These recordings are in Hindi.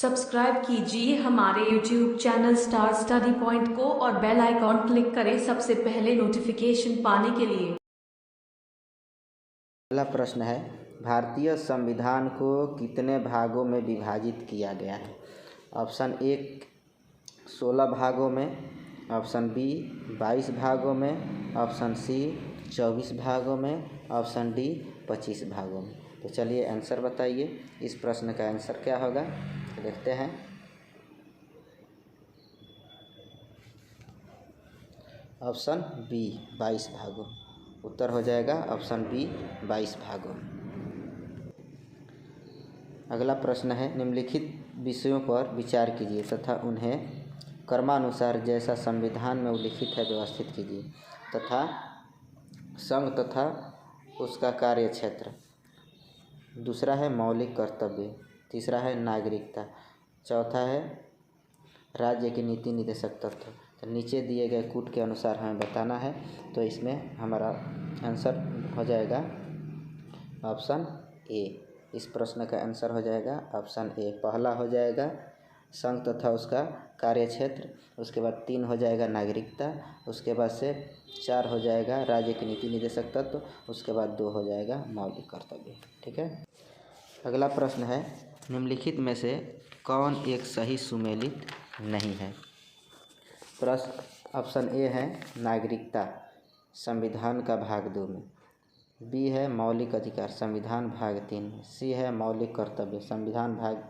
सब्सक्राइब कीजिए हमारे YouTube channel star study point को और बेल आइकॉन क्लिक करें सबसे पहले नोटिफिकेशन पाने के लिए। पहला प्रश्न है, भारतीय संविधान को कितने भागों में विभाजित किया गया है? ऑप्शन ए 16 भागों में, ऑप्शन बी 22 भागों में, ऑप्शन सी 24 भागों में, ऑप्शन डी 25 भागों में। तो चलिए आंसर बताइए, इस प्रश्न का आंसर क्या होगा देखते हैं। ऑप्शन बी 22 भागों, उत्तर हो जाएगा ऑप्शन बी 22 भागों। अगला प्रश्न है, निम्नलिखित विषयों पर विचार कीजिए तथा उन्हें क्रमानुसार जैसा संविधान में उल्लिखित है व्यवस्थित कीजिए। तथा संघ तथा उसका कार्य क्षेत्र, दूसरा है मौलिक कर्तव्य, तीसरा है नागरिकता, चौथा है राज्य के नीति निर्देशक तत्व। तो नीचे दिए गए कूट के अनुसार हमें बताना है, तो इसमें हमारा आंसर हो जाएगा ऑप्शन ए। इस प्रश्न का आंसर हो जाएगा ऑप्शन ए। पहला हो जाएगा संघ तथा उसका कार्य क्षेत्र, उसके बाद 3 हो जाएगा नागरिकता, उसके बाद से 4 हो जाएगा राज्य के नीति निर्देशक तत्व, उसके बाद 2 हो जाएगा मौलिक कर्तव्य। ठीक है। अगला प्रश्न है, निम्नलिखित में से कौन एक सही सुमेलित नहीं है? प्रश्न ऑप्शन ए है नागरिकता संविधान का भाग 2 में, बी है मौलिक अधिकार संविधान भाग 3 में, सी है मौलिक कर्तव्य संविधान भाग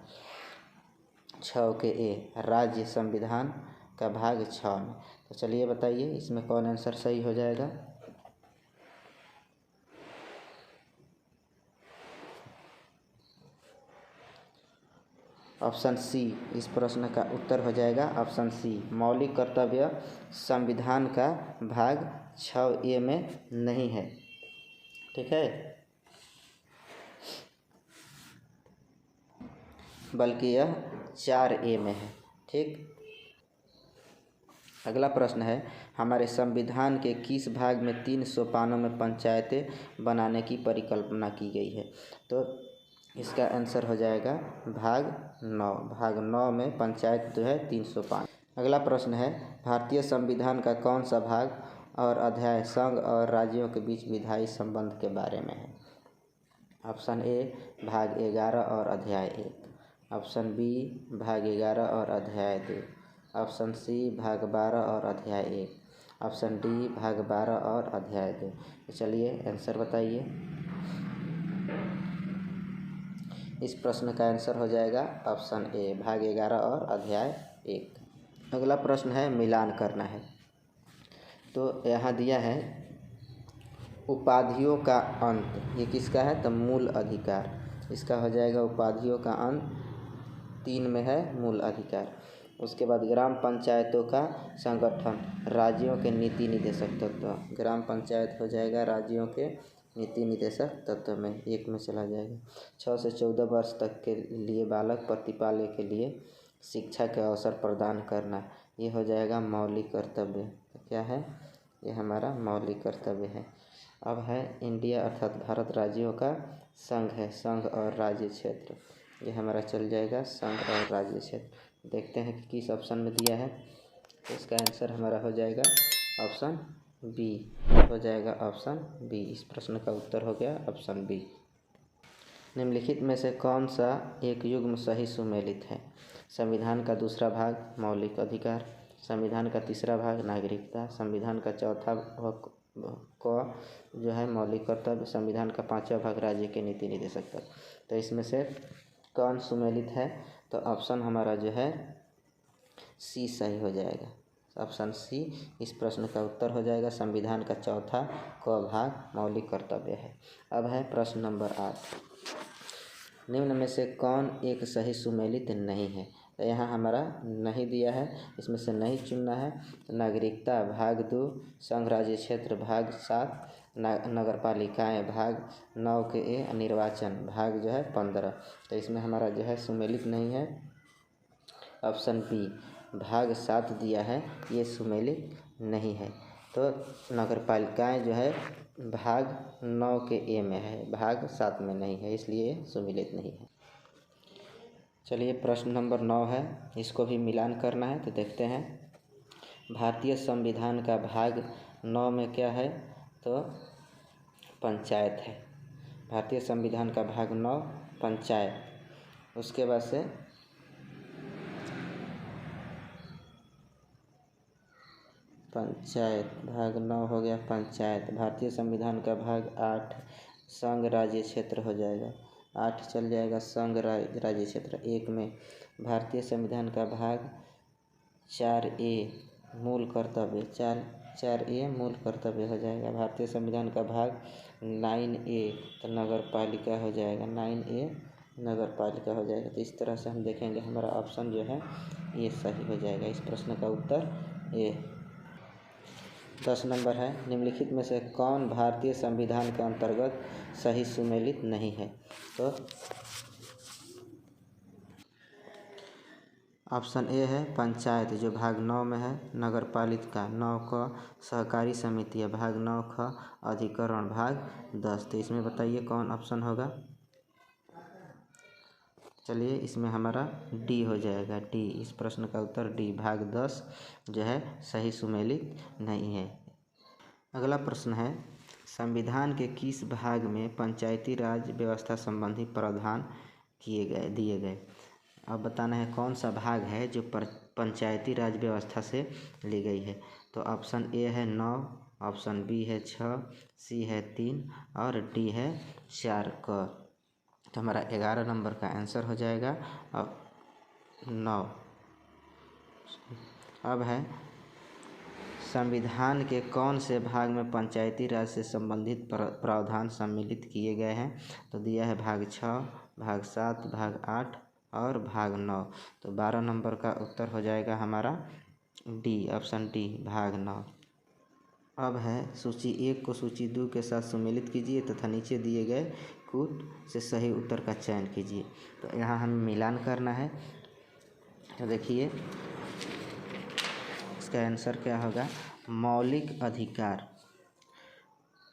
6 के ए, राज्य संविधान का भाग 6 में। तो चलिए बताइए इसमें कौन आंसर सही हो जाएगा। ऑप्शन सी, इस प्रश्न का उत्तर हो जाएगा ऑप्शन सी, मौलिक कर्तव्य संविधान का भाग 6A में नहीं है। ठीक है, बल्कि यह 4A में है। ठीक। अगला प्रश्न है, हमारे संविधान के किस भाग में 3 सोपानों में पंचायतें बनाने की परिकल्पना की गई है? तो इसका आंसर हो जाएगा भाग 9। भाग 9 में पंचायत जो है 3 सोपान। अगला प्रश्न है, भारतीय संविधान का कौन सा भाग और अध्याय संघ और राज्यों के बीच विधायी संबंध के बारे में है? ऑप्शन ए भाग 11 और अध्याय 1, ऑप्शन बी भाग 11 और अध्याय 2, ऑप्शन सी भाग 12 और अध्याय 1, ऑप्शन डी भाग 12 और अध्याय 2। तो चलिए आंसर बताइए। इस प्रश्न का आंसर हो जाएगा ऑप्शन ए भाग 11 और अध्याय 1। अगला प्रश्न है, मिलान करना है। तो यहाँ दिया है उपाधियों का अंत, ये किसका है? तो मूल अधिकार। इसका हो जाएगा उपाधियों का अंत 3 में है मूल अधिकार। उसके बाद ग्राम पंचायतों का संगठन, राज्यों के नीति निर्देशक तत्व, ग्राम पंचायत हो जाएगा राज्यों के नीति निर्देशक तत्व में 1 में चला जाएगा। 6 से 14 वर्ष तक के लिए बालक प्रतिपाल्य के लिए शिक्षा के अवसर प्रदान करना, ये हो जाएगा मौलिक कर्तव्य। तो क्या है? ये हमारा मौलिक कर्तव्य है। अब है इंडिया अर्थात भारत राज्यों का संघ है, संघ और राज्य क्षेत्र, ये हमारा चल जाएगा संघ और राज्य क्षेत्र। देखते हैं कि किस ऑप्शन में दिया है। तो इसका आंसर हमारा हो जाएगा ऑप्शन बी, हो जाएगा ऑप्शन बी। इस प्रश्न का उत्तर हो गया ऑप्शन बी। निम्नलिखित में से कौन सा एक युग्म सही सुमेलित है? संविधान का दूसरा भाग मौलिक अधिकार, संविधान का तीसरा भाग नागरिकता, संविधान का चौथा भाग जो है मौलिक कर्तव्य, संविधान का 5वां भाग राज्य के नीति निर्देशक तत्व। तो इसमें से कौन सुमेलित है? तो ऑप्शन हमारा जो है सी सही हो जाएगा, ऑप्शन सी। इस प्रश्न का उत्तर हो जाएगा संविधान का चौथा क भाग मौलिक कर्तव्य है। अब है प्रश्न नंबर 8, निम्न में से कौन एक सही सुमेलित नहीं है? तो यहाँ हमारा नहीं दिया है, इसमें से नहीं चुनना है। नागरिकता भाग 2, संघ राज्य क्षेत्र भाग 7, नगर पालिकाएँ भाग 9 के ए, निर्वाचन भाग जो है 15। तो इसमें हमारा जो है सुमेलित नहीं है, ऑप्शन बी भाग 7 दिया है, ये सुमेलित नहीं है। तो नगर पालिकाएँ जो है भाग 9 के ए में है, भाग 7 में नहीं है, इसलिए सुमेलित नहीं है। चलिए प्रश्न नंबर 9 है, इसको भी मिलान करना है। तो देखते हैं, भारतीय संविधान का भाग 9 में क्या है? तो पंचायत है। भारतीय संविधान का भाग 9 पंचायत। उसके बाद से पंचायत भाग 9 हो गया पंचायत। भारतीय संविधान का भाग 8 संघ राज्य क्षेत्र हो जाएगा। 8 चल जाएगा संघ राज्य क्षेत्र। 1 में भारतीय संविधान का भाग 4A मूल कर्तव्य, 4A मूल कर्तव्य हो जाएगा। भारतीय संविधान का भाग 9A तो नगर पालिका हो जाएगा। 9A नगर पालिका हो जाएगा। तो इस तरह से हम देखेंगे, हमारा ऑप्शन जो है ये सही हो जाएगा। इस प्रश्न का उत्तर ए। 10 नंबर है, निम्नलिखित में से कौन भारतीय संविधान के अंतर्गत सही सुमेलित नहीं है? तो ऑप्शन ए है पंचायत, जो भाग 9 में है। नगर पालिका 9 क, सहकारी समिति है भाग 9 ख, अधिकरण भाग 10। तो इसमें बताइए कौन ऑप्शन होगा? चलिए इसमें हमारा डी हो जाएगा, डी। इस प्रश्न का उत्तर डी, भाग 10 जो है सही सुमेलित नहीं है। अगला प्रश्न है, संविधान के किस भाग में पंचायती राज व्यवस्था संबंधी प्रावधान दिए गए? अब बताना है कौन सा भाग है जो पंचायती राज व्यवस्था से ली गई है। तो ऑप्शन ए है 9, ऑप्शन बी है 6, सी है 3 और डी है 4 क। तो हमारा 11 नंबर का आंसर हो जाएगा अब 9। अब है, संविधान के कौन से भाग में पंचायती राज से संबंधित प्रावधान सम्मिलित किए गए हैं? तो दिया है भाग 6, भाग 7, भाग 8 और भाग 9। तो 12 नंबर का उत्तर हो जाएगा हमारा डी, ऑप्शन डी, भाग 9। अब है, सूची 1 को सूची 2 के साथ सम्मिलित कीजिए तथा नीचे दिए गए कूट से सही उत्तर का चयन कीजिए। तो यहाँ हमें मिलान करना है। तो देखिए इसका आंसर क्या होगा? मौलिक अधिकार।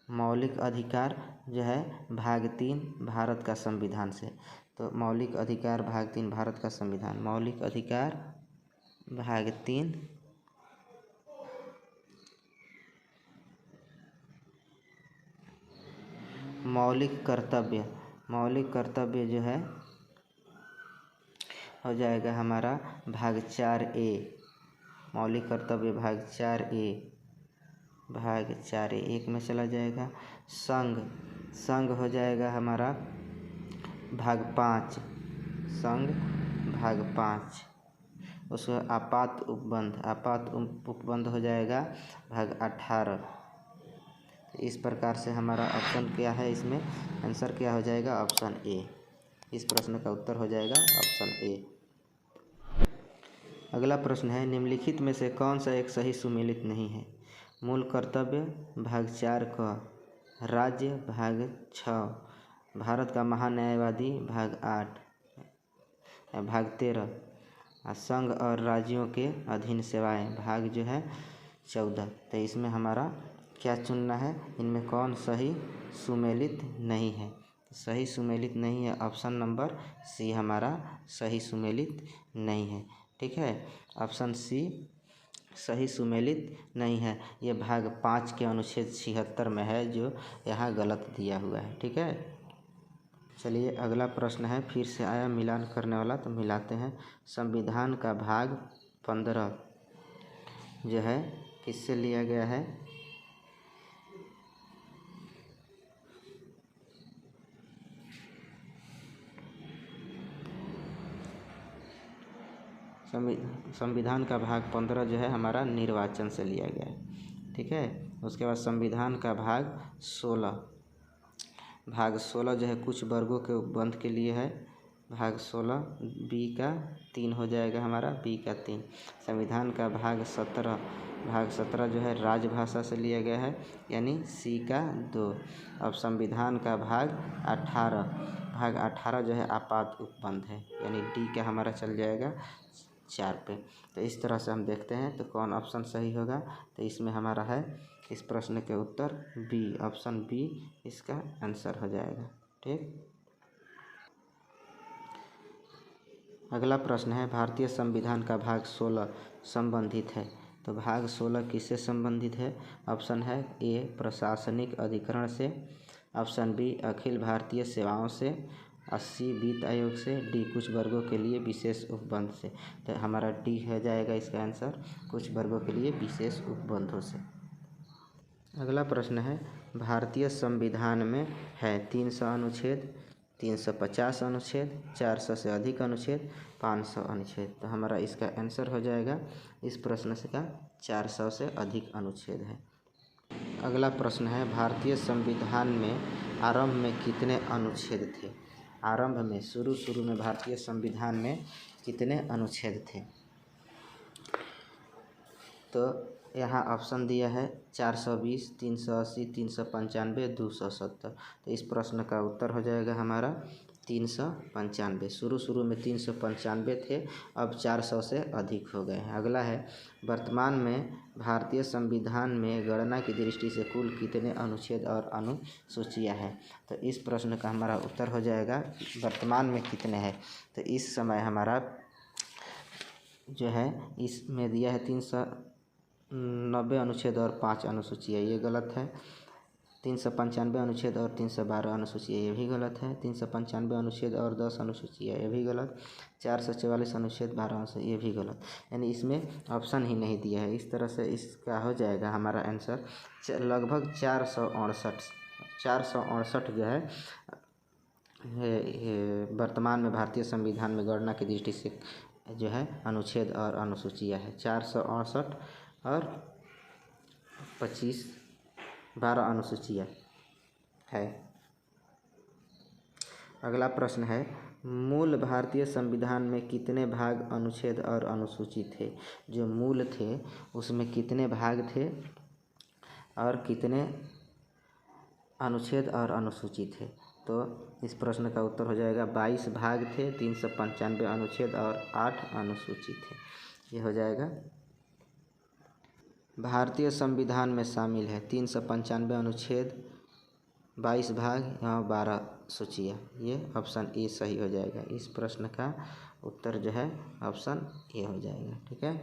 मौलिक अधिकार जो है भाग 3 भारत का संविधान से। तो मौलिक अधिकार भाग 3 भारत का संविधान। मौलिक अधिकार भाग 3 मौलिक कर्तव्य, मौलिक कर्तव्य जो है हो जाएगा हमारा भाग 4A। मौलिक कर्तव्य भाग 4A, भाग 4A 1 में चला जाएगा। संघ, संघ हो जाएगा हमारा भाग 5, संघ भाग 5। उसको आपात उपबंध, आपात उपबंध हो जाएगा भाग 18। इस प्रकार से हमारा ऑप्शन क्या है, इसमें आंसर क्या हो जाएगा? Option A. इस प्रश्न का उत्तर हो जाएगा ऑप्शन ए। अगला प्रश्न है, निम्नलिखित में से कौन सा एक सही सुमेलित नहीं है? मूल कर्तव्य भाग 4 क, राज्य भाग 6, भारत का महान्यायवादी भाग 8, भाग 13, संघ और राज्यों के अधीन सेवाएं भाग जो है 14। तो इसमें हमारा क्या चुनना है? इनमें कौन सही सुमेलित नहीं है? सही सुमेलित नहीं है, ऑप्शन नंबर सी हमारा सही सुमेलित नहीं है। ठीक है, ऑप्शन सी सही सुमेलित नहीं है। ये भाग 5 के अनुच्छेद 76 में है, जो यहाँ गलत दिया हुआ है। ठीक है, चलिए अगला प्रश्न है, फिर से आया मिलान करने वाला, तो मिलाते हैं। संविधान का भाग 15 जो है किससे लिया गया है? संविधान का भाग 15 जो है हमारा निर्वाचन से लिया गया है। ठीक है, उसके बाद संविधान का भाग 16, भाग 16 जो है कुछ वर्गों के उपबंध के लिए है। भाग 16 बी का 3 हो जाएगा हमारा, बी का 3। संविधान का भाग 17, भाग 17 जो है राजभाषा से लिया गया है, यानी सी का 2। अब संविधान का भाग 18, भाग 18 जो है आपात उपबंध है, यानी डी का हमारा चल जाएगा 4 पे। तो इस तरह से हम देखते हैं तो कौन ऑप्शन सही होगा। तो इसमें हमारा है इस प्रश्न के उत्तर बी, ऑप्शन बी इसका आंसर हो जाएगा। ठीक, अगला प्रश्न है भारतीय संविधान का भाग 16 संबंधित है। तो भाग 16 किससे संबंधित है? ऑप्शन है ए प्रशासनिक अधिकरण से, ऑप्शन बी अखिल भारतीय सेवाओं से, 80 वित्त आयोग से, डी कुछ वर्गों के लिए विशेष उपबंध से। तो हमारा डी हो जाएगा इसका आंसर, कुछ वर्गों के लिए विशेष उपबंधों से। अगला प्रश्न है भारतीय संविधान में है 300 अनुच्छेद, 350 अनुच्छेद, 400 से अधिक अनुच्छेद, 500 अनुच्छेद। तो हमारा इसका आंसर हो जाएगा इस प्रश्न से का 400 से अधिक अनुच्छेद है। अगला प्रश्न है भारतीय संविधान में आरंभ में कितने अनुच्छेद थे? आरंभ में शुरू में भारतीय संविधान में कितने अनुच्छेद थे? तो यहाँ ऑप्शन दिया है 420, 380, 395, 270। तो इस प्रश्न का उत्तर हो जाएगा हमारा 395। शुरू में 395 थे, अब 400 से अधिक हो गए हैं। अगला है वर्तमान में भारतीय संविधान में गणना की दृष्टि से कुल कितने अनुच्छेद और अनुसूचियाँ हैं? तो इस प्रश्न का हमारा उत्तर हो जाएगा वर्तमान में कितने हैं। तो इस समय हमारा जो है इसमें दिया है 390 अनुच्छेद और 5 अनुसूचियाँ, ये गलत है। 395 अनुच्छेद और 312 अनुसूचियाँ, ये भी गलत है। 395 अनुच्छेद और 10 अनुसूचियाँ, ये भी गलत। 444 अनुच्छेद 12 अनुच्छेद, ये भी गलत। यानी इसमें ऑप्शन ही नहीं दिया है। इस तरह से इसका हो जाएगा हमारा आंसर लगभग 468 जो है वर्तमान में भारतीय संविधान में गणना की दृष्टि से जो है अनुच्छेद और अनुसूचियाँ है। 468 और 12 अनुसूचियाँ है। अगला प्रश्न है मूल भारतीय संविधान में कितने भाग, अनुच्छेद और अनुसूची थे? जो मूल थे उसमें कितने भाग थे और कितने अनुच्छेद और अनुसूची थे? तो इस प्रश्न का उत्तर हो जाएगा 22 भाग थे, 395 अनुच्छेद और 8 अनुसूची थे। ये हो जाएगा भारतीय संविधान में शामिल है 395 अनुच्छेद, 22 भाग और 12 सूचियाँ। ये ऑप्शन ए सही हो जाएगा। इस प्रश्न का उत्तर जो है ऑप्शन ए हो जाएगा। ठीक है।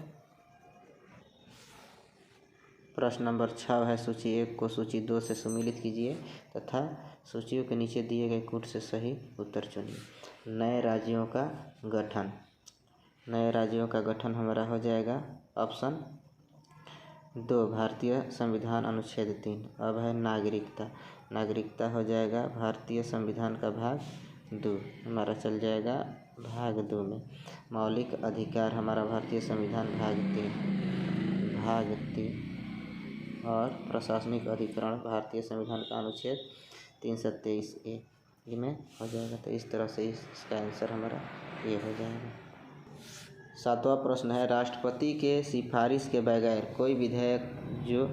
प्रश्न नंबर 6 है सूची 1 को सूची 2 से सम्मिलित कीजिए तथा सूचियों के नीचे दिए गए कूट से सही उत्तर चुनिए। नए राज्यों का गठन, नए राज्यों का गठन हमारा हो जाएगा ऑप्शन 2 भारतीय संविधान अनुच्छेद 3। अब है नागरिकता, नागरिकता हो जाएगा भारतीय संविधान का भाग 2, हमारा चल जाएगा भाग 2 में। मौलिक अधिकार हमारा भारतीय संविधान भाग 3 और प्रशासनिक अधिकरण भारतीय संविधान का अनुच्छेद 323A में हो जाएगा। तो इस तरह से इसका आंसर हमारा ये हो जाएगा। 7वां प्रश्न है राष्ट्रपति के सिफारिश के बगैर कोई विधेयक जो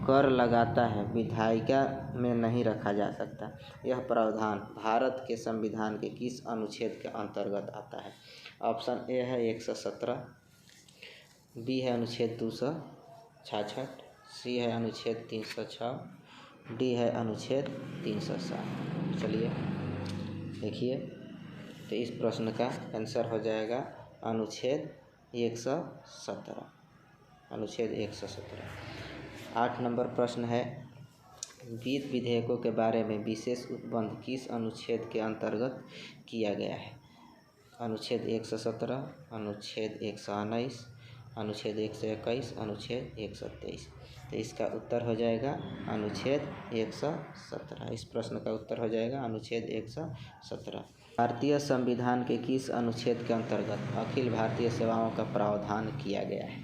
कर लगाता है विधायिका में नहीं रखा जा सकता। यह प्रावधान भारत के संविधान के किस अनुच्छेद के अंतर्गत आता है? ऑप्शन ए है 117, बी है अनुच्छेद 266, सी है अनुच्छेद 306, डी है अनुच्छेद 307। चलिए देखिए, तो इस प्रश्न का आंसर हो जाएगा अनुच्छेद 117, अनुच्छेद 117। 8 नंबर प्रश्न है वित्त विधेयकों के बारे में विशेष उपबंध किस अनुच्छेद के अंतर्गत किया गया है? अनुच्छेद 117, अनुच्छेद 119, अनुच्छेद 121, अनुच्छेद 123। तो इसका उत्तर हो जाएगा अनुच्छेद 117। इस प्रश्न का उत्तर हो जाएगा अनुच्छेद 117। भारतीय संविधान के किस अनुच्छेद के अंतर्गत अखिल भारतीय सेवाओं का प्रावधान किया गया है?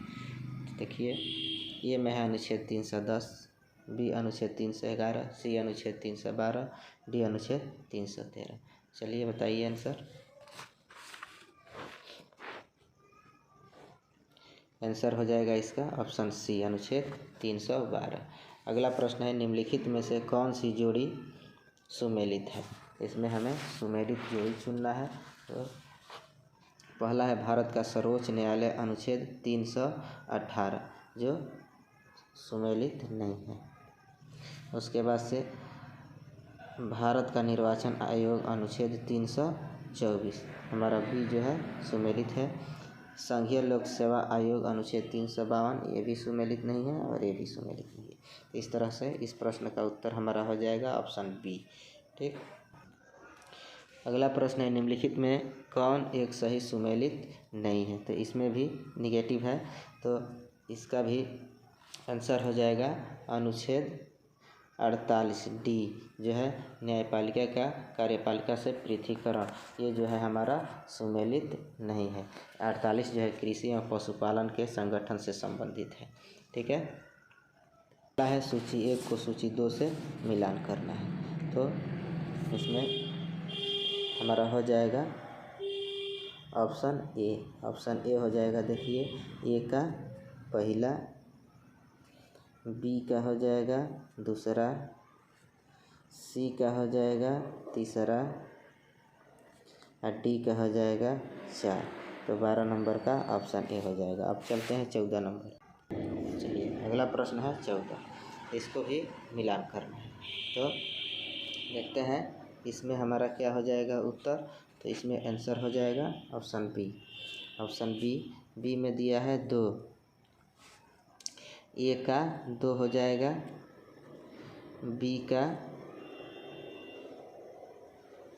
देखिए ये में है अनुच्छेद 310, बी अनुच्छेद 311, सी अनुच्छेद 312, डी अनुच्छेद 313। चलिए बताइए आंसर। आंसर हो जाएगा इसका ऑप्शन सी अनुच्छेद 312। अगला प्रश्न है निम्नलिखित में से कौन सी जोड़ी सुमेलित है? इसमें हमें सुमेलित जोड़ी चुनना है। तो पहला है भारत का सर्वोच्च न्यायालय अनुच्छेद 318 जो सुमेलित नहीं है। उसके बाद से भारत का निर्वाचन आयोग अनुच्छेद 324 हमारा बी जो है सुमेलित है। संघीय लोक सेवा आयोग अनुच्छेद 352 ये भी सुमेलित नहीं है और ये भी सुमेलित नहीं है। तो इस तरह से इस प्रश्न का उत्तर हमारा हो जाएगा ऑप्शन बी। ठीक, अगला प्रश्न है निम्नलिखित में कौन एक सही सुमेलित नहीं है। तो इसमें भी निगेटिव है, तो इसका भी आंसर हो जाएगा अनुच्छेद 48 डी जो है न्यायपालिका का कार्यपालिका से पृथकीकरण, ये जो है हमारा सुमेलित नहीं है। 48 जो है कृषि एवं पशुपालन के संगठन से संबंधित है। ठीक है, अगला है सूची 1 को सूची 2 से मिलान करना है। तो इसमें हमारा हो जाएगा ऑप्शन ए। ऑप्शन ए हो जाएगा, देखिए ए का पहला, बी का हो जाएगा दूसरा, सी का हो जाएगा तीसरा और डी का हो जाएगा 4। तो 12 नंबर का ऑप्शन ए हो जाएगा। अब चलते हैं 14 नंबर। चलिए अगला प्रश्न है 14, इसको भी मिलान करना है। तो देखते हैं इसमें हमारा क्या हो जाएगा उत्तर। तो इसमें आंसर हो जाएगा ऑप्शन बी। ऑप्शन बी में दिया है 2, ए का 2 हो जाएगा, बी का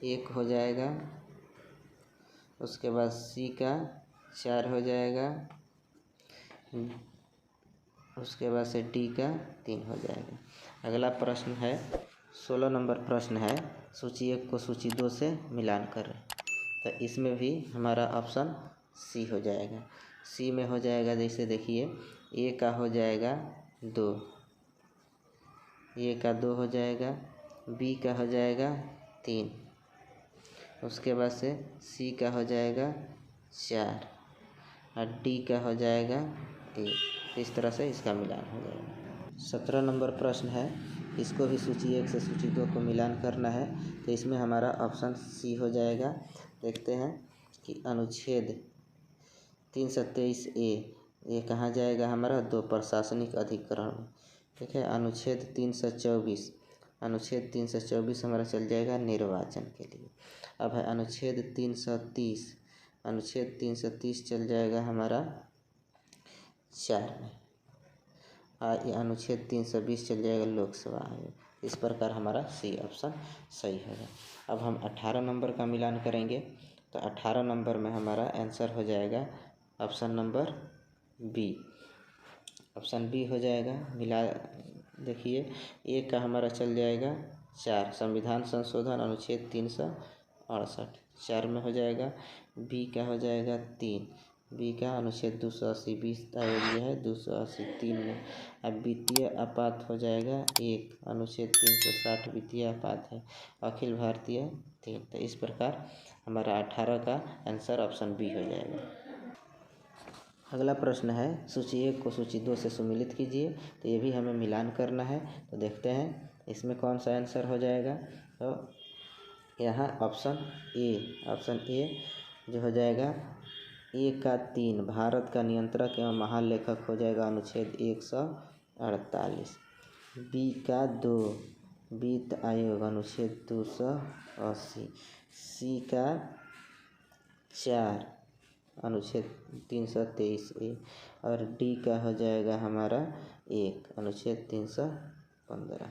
1 हो जाएगा, उसके बाद सी का 4 हो जाएगा, उसके बाद से डी का 3 हो जाएगा। अगला प्रश्न है 16 नंबर प्रश्न है, सूची 1 को सूची 2 से मिलान करें। तो इसमें भी हमारा ऑप्शन सी हो जाएगा। सी में हो जाएगा, जैसे देखिए ए का हो जाएगा 2, ए का 2 हो जाएगा, बी का हो जाएगा 3, उसके बाद से सी का हो जाएगा 4 और डी का हो जाएगा 1। इस तरह से इसका मिलान हो जाएगा। 17 नंबर प्रश्न है, इसको भी सूची 1 से सूची 2 को मिलान करना है। तो इसमें हमारा ऑप्शन सी हो जाएगा। देखते हैं कि अनुच्छेद 323 ए ये कहाँ जाएगा हमारा, 2 प्रशासनिक अधिकरण में। ठीक है, अनुच्छेद 324 हमारा चल जाएगा निर्वाचन के लिए। अब है अनुच्छेद 330 चल जाएगा हमारा 4 में, और ये अनुच्छेद 320 चल जाएगा लोकसभा आयोग। इस प्रकार हमारा सी ऑप्शन सही होगा। अब हम 18 नंबर का मिलान करेंगे। तो 18 नंबर में हमारा आंसर हो जाएगा option number B. Option B हो जाएगा। मिला देखिए ए का हमारा चल जाएगा 4, संविधान संशोधन अनुच्छेद 368 4 में हो जाएगा। बी का हो जाएगा 3, बी का अनुच्छेद 280 20 आयोग जो है 280 3 में। अब वित्तीय आपात हो जाएगा 1, अनुच्छेद 360 वित्तीय आपात है अखिल भारतीय 3। तो इस प्रकार हमारा 18 का आंसर ऑप्शन बी हो जाएगा। अगला प्रश्न है सूची 1 को सूची 2 से सुमेलित कीजिए। तो ये भी हमें मिलान करना है। तो देखते हैं इसमें कौन सा आंसर हो जाएगा। तो यहाँ ऑप्शन ए जो हो जाएगा, ए का 3 भारत का नियंत्रक एवं महालेखक हो जाएगा अनुच्छेद 148। बी का 2 वित्त आयोग अनुच्छेद 280। सी का 4 अनुच्छेद 323 ए और डी का हो जाएगा हमारा 1 अनुच्छेद 315।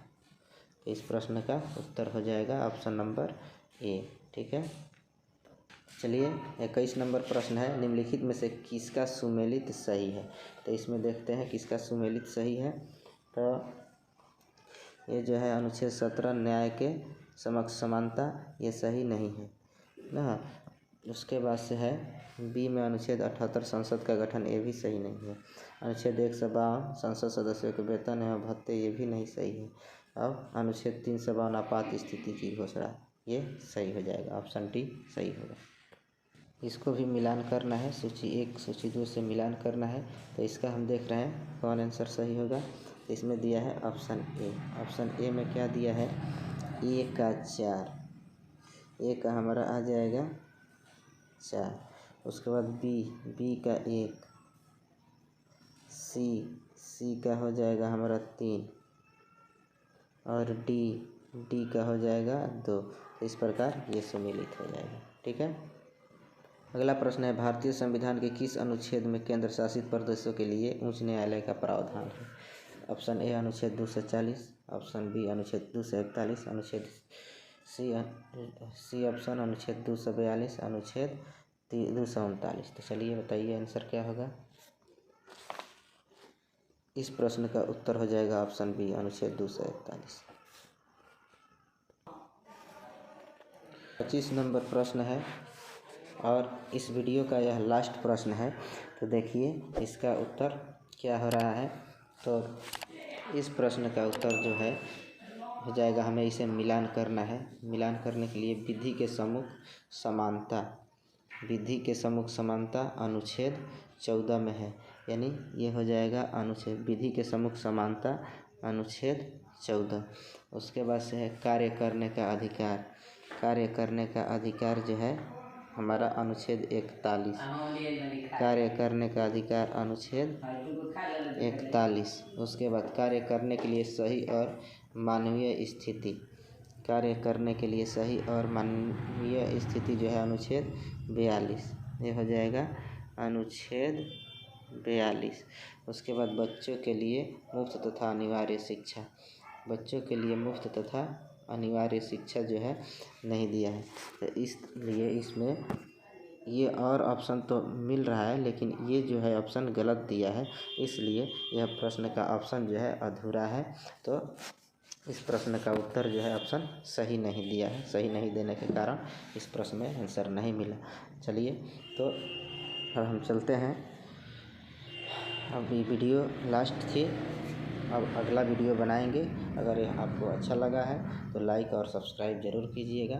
इस प्रश्न का उत्तर हो जाएगा ऑप्शन नंबर ए। ठीक है, चलिए 21 नंबर प्रश्न है, निम्नलिखित में से किसका सुमेलित सही है। तो इसमें देखते हैं किसका सुमेलित सही है। तो ये जो है अनुच्छेद 17 न्याय के समक्ष समानता, ये सही नहीं है ना। उसके बाद से है बी में अनुच्छेद 78 संसद का गठन, ये भी सही नहीं है। अनुच्छेद 152 संसद सदस्यों के वेतन एवं भत्ते, ये भी नहीं सही है। अब अनुच्छेद 352 आपात स्थिति की घोषणा, ये सही हो जाएगा। ऑप्शन डी सही होगा। इसको भी मिलान करना है, सूची 1 सूची 2 से मिलान करना है। तो इसका हम देख रहे हैं कौन आंसर सही होगा। तो इसमें दिया है ऑप्शन ए। ऑप्शन ए में क्या दिया है, ए का 4, ए का हमारा आ जाएगा 4। उसके बाद बी का 1, सी का हो जाएगा हमारा 3 और डी का हो जाएगा 2। इस प्रकार ये सुमेलित हो जाएगा। ठीक है, अगला प्रश्न है, भारतीय संविधान के किस अनुच्छेद में केंद्र शासित प्रदेशों के लिए उच्च न्यायालय का प्रावधान है? ऑप्शन ए अनुच्छेद 240, ऑप्शन बी अनुच्छेद 241, अनुच्छेद सी ऑप्शन अनुच्छेद 242, अनुच्छेद 239। तो चलिए बताइए आंसर क्या होगा। इस प्रश्न का उत्तर हो जाएगा ऑप्शन बी अनुच्छेद 241। 25 नंबर प्रश्न है और इस वीडियो का यह लास्ट प्रश्न है। तो देखिए इसका उत्तर क्या हो रहा है। तो इस प्रश्न का उत्तर जो है हो जाएगा, हमें इसे मिलान करना है। मिलान करने के लिए विधि के सम्मुख समानता, विधि के सम्मुख समानता अनुच्छेद 14 में है, यानी ये हो जाएगा अनुच्छेद विधि के सम्मुख समानता अनुच्छेद 14। उसके बाद से है कार्य करने का अधिकार। कार्य करने का अधिकार जो है हमारा अनुच्छेद 41। कार्य करने का अधिकार अनुच्छेद 41। उसके बाद कार्य करने के लिए सही और मानवीय स्थिति, कार्य करने के लिए सही और मानवीय स्थिति जो है अनुच्छेद 42। ये हो जाएगा अनुच्छेद 42। उसके बाद बच्चों के लिए मुफ्त तथा अनिवार्य शिक्षा, बच्चों के लिए मुफ्त तथा अनिवार्य शिक्षा जो है नहीं दिया है। तो इसलिए इसमें ये और ऑप्शन तो मिल रहा है, लेकिन ये जो है ऑप्शन गलत दिया है, इसलिए यह प्रश्न का ऑप्शन जो है अधूरा है। तो इस प्रश्न का उत्तर जो है ऑप्शन सही नहीं दिया है। सही नहीं देने के कारण इस प्रश्न में आंसर नहीं मिला। चलिए तो अब हम चलते हैं। अब ये वीडियो लास्ट थी, अब अगला वीडियो बनाएंगे। अगर यह आपको अच्छा लगा है तो लाइक और सब्सक्राइब ज़रूर कीजिएगा।